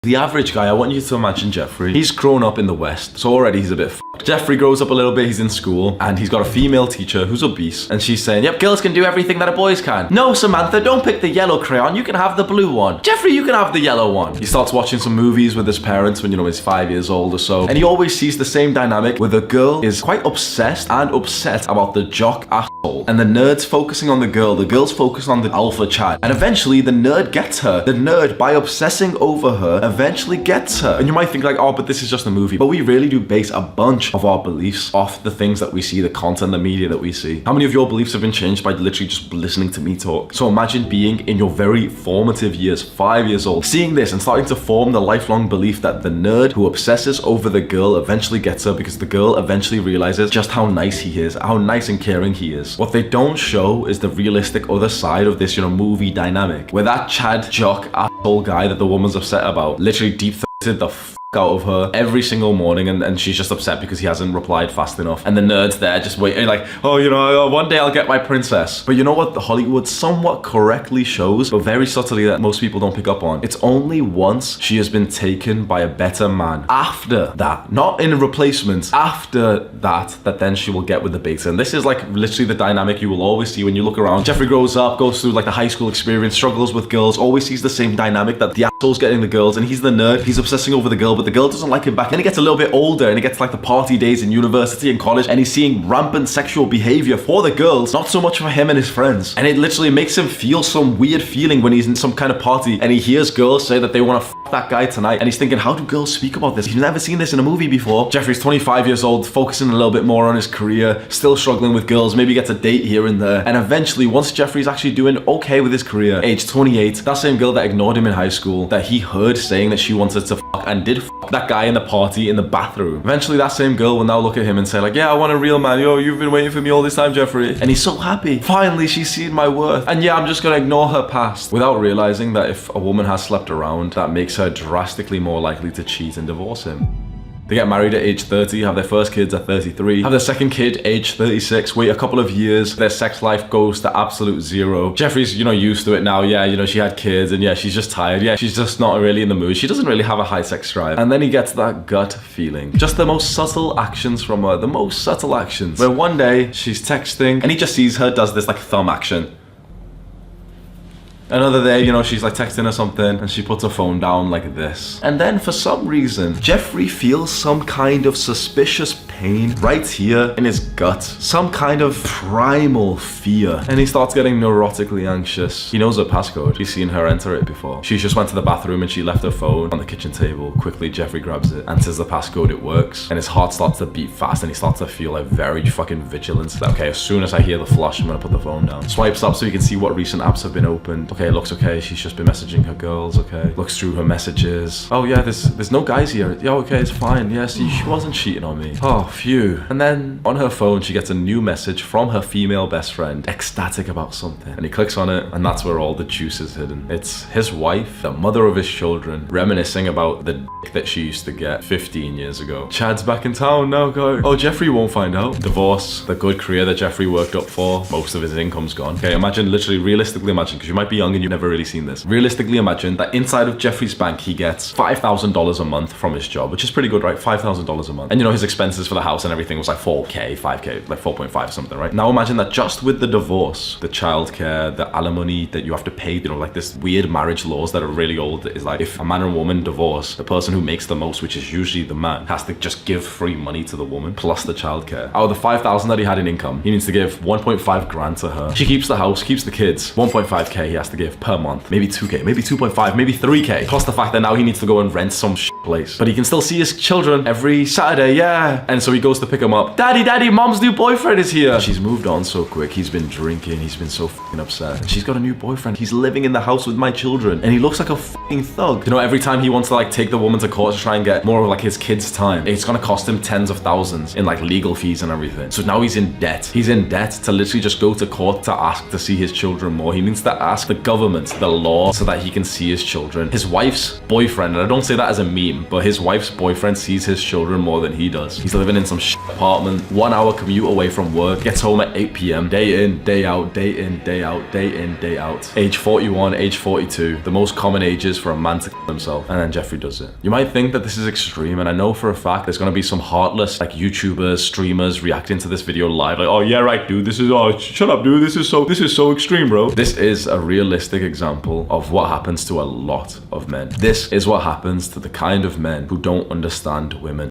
The average guy, I want you to imagine Jeffrey. He's grown up in the West, so already he's a bit f***ed. Jeffrey grows up a little bit, he's in school, and he's got a female teacher who's obese, and she's saying, yep, girls can do everything that a boys can. No, Samantha, don't pick the yellow crayon, you can have the blue one. Jeffrey, you can have the yellow one. He starts watching some movies with his parents when, he's 5 years old or so, and he always sees the same dynamic where the girl is quite obsessed and upset about the jock asshole, and the nerd's focusing on the girl's focused on the alpha Chad, and eventually the nerd gets her. The nerd, by obsessing over her, eventually gets her. And you might think like, oh, but this is just a movie. But we really do base a bunch of our beliefs off the things that we see, the content, the media that we see. How many of your beliefs have been changed by literally just listening to me talk? So imagine being in your very formative years, 5 years old, seeing this and starting to form the lifelong belief that the nerd who obsesses over the girl eventually gets her because the girl eventually realizes just how nice he is, how nice and caring he is. What they don't show is the realistic other side of this, movie dynamic, where that Chad jock asshole guy that the woman's upset about literally deep the f*** out of her every single morning, and she's just upset because he hasn't replied fast enough, and the nerd's there just waiting like, oh, one day I'll get my princess. But you know what the Hollywood somewhat correctly shows, but very subtly that most people don't pick up on? It's only once she has been taken by a better man, after that, not in replacement, after that then she will get with the beta. And this is like literally the dynamic you will always see when you look around. Jeffrey grows up, goes through like the high school experience, struggles with girls, always sees the same dynamic, that the asshole's getting the girls and he's the nerd, he's obsessing over the girl, but the girl doesn't like him back. And he gets a little bit older and he gets like the party days in university and college, and he's seeing rampant sexual behavior for the girls, not so much for him and his friends. And it literally makes him feel some weird feeling when he's in some kind of party and he hears girls say that they want to f that guy tonight, and he's thinking, how do girls speak about this? He's never seen this in a movie before. Jeffrey's 25 years old, focusing a little bit more on his career, still struggling with girls, maybe gets a date here and there, and eventually once Jeffrey's actually doing okay with his career, age 28, that same girl that ignored him in high school, that he heard saying that she wanted to f and did f that guy in the party in the bathroom, eventually that same girl will now look at him and say like, yeah, I want a real man. Yo, you've been waiting for me all this time, Jeffrey. And he's so happy. Finally, she's seen my worth. And yeah, I'm just gonna ignore her past, without realizing that if a woman has slept around, that makes her drastically more likely to cheat and divorce him. They get married at age 30, have their first kids at 33, have their second kid age 36, wait a couple of years, their sex life goes to absolute zero. Jeffrey's, used to it now. Yeah, she had kids and yeah, she's just tired. Yeah, she's just not really in the mood. She doesn't really have a high sex drive. And then he gets that gut feeling. Just the most subtle actions from her, the most subtle actions. Where one day she's texting and he just sees her, does this like thumb action. Another day, she's like texting her something and she puts her phone down like this. And then for some reason, Jeffrey feels some kind of suspicious pain right here in his gut. Some kind of primal fear. And he starts getting neurotically anxious. He knows her passcode. He's seen her enter it before. She just went to the bathroom and she left her phone on the kitchen table. Quickly, Jeffrey grabs it, enters the passcode, it works. And his heart starts to beat fast and he starts to feel like very fucking vigilant. Like, okay, as soon as I hear the flush, I'm gonna put the phone down. Swipes up so he can see what recent apps have been opened. Okay, looks okay, she's just been messaging her girls, okay. Looks through her messages. Oh yeah, there's no guys here. Yeah, okay, it's fine. Yeah, see, she wasn't cheating on me. Oh, phew. And then on her phone, she gets a new message from her female best friend, ecstatic about something. And he clicks on it, and that's where all the juice is hidden. It's his wife, the mother of his children, reminiscing about the dick that she used to get 15 years ago. Chad's back in town now, go. Oh, Jeffrey won't find out. Divorce, the good career that Jeffrey worked up for, most of his income's gone. Okay, imagine, literally, realistically imagine, because you might be young and you've never really seen this. Realistically imagine that inside of Jeffrey's bank, he gets $5,000 a month from his job, which is pretty good, right? $5,000 a month. And his expenses for the house and everything was like 4K, 5K, like 4.5 or something, right? Now imagine that just with the divorce, the childcare, the alimony that you have to pay, like this weird marriage laws that are really old, is like if a man and woman divorce, the person who makes the most, which is usually the man, has to just give free money to the woman plus the childcare. Out of the 5,000 that he had in income, he needs to give 1.5 grand to her. She keeps the house, keeps the kids. 1.5K he has to give per month. Maybe 2K, maybe 2.5, maybe 3K. Plus the fact that now he needs to go and rent some place. But he can still see his children every Saturday, yeah. And so he goes to pick them up. Daddy, mom's new boyfriend is here. She's moved on so quick. He's been drinking. He's been so fucking upset. And she's got a new boyfriend. He's living in the house with my children. And he looks like a fucking thug. Every time he wants to like take the woman to court to try and get more of like his kids' time, it's gonna cost him tens of thousands in like legal fees and everything. So now he's in debt. He's in debt to literally just go to court to ask to see his children more. He needs to ask the government, the law, so that he can see his children. His wife's boyfriend, and I don't say that as a meme, but his wife's boyfriend sees his children more than he does. He's living living in some apartment, 1 hour commute away from work, gets home at 8 p.m, day in, day out, day in, day out, day in, day out. Age 41, age 42, the most common ages for a man to kill himself. And then Jeffree does it. You might think that this is extreme, and I know for a fact there's gonna be some heartless, like, YouTubers, streamers reacting to this video live, like, oh yeah, right, dude, this is, oh, shut up, dude, this is so extreme, bro. This is a realistic example of what happens to a lot of men. This is what happens to the kind of men who don't understand women.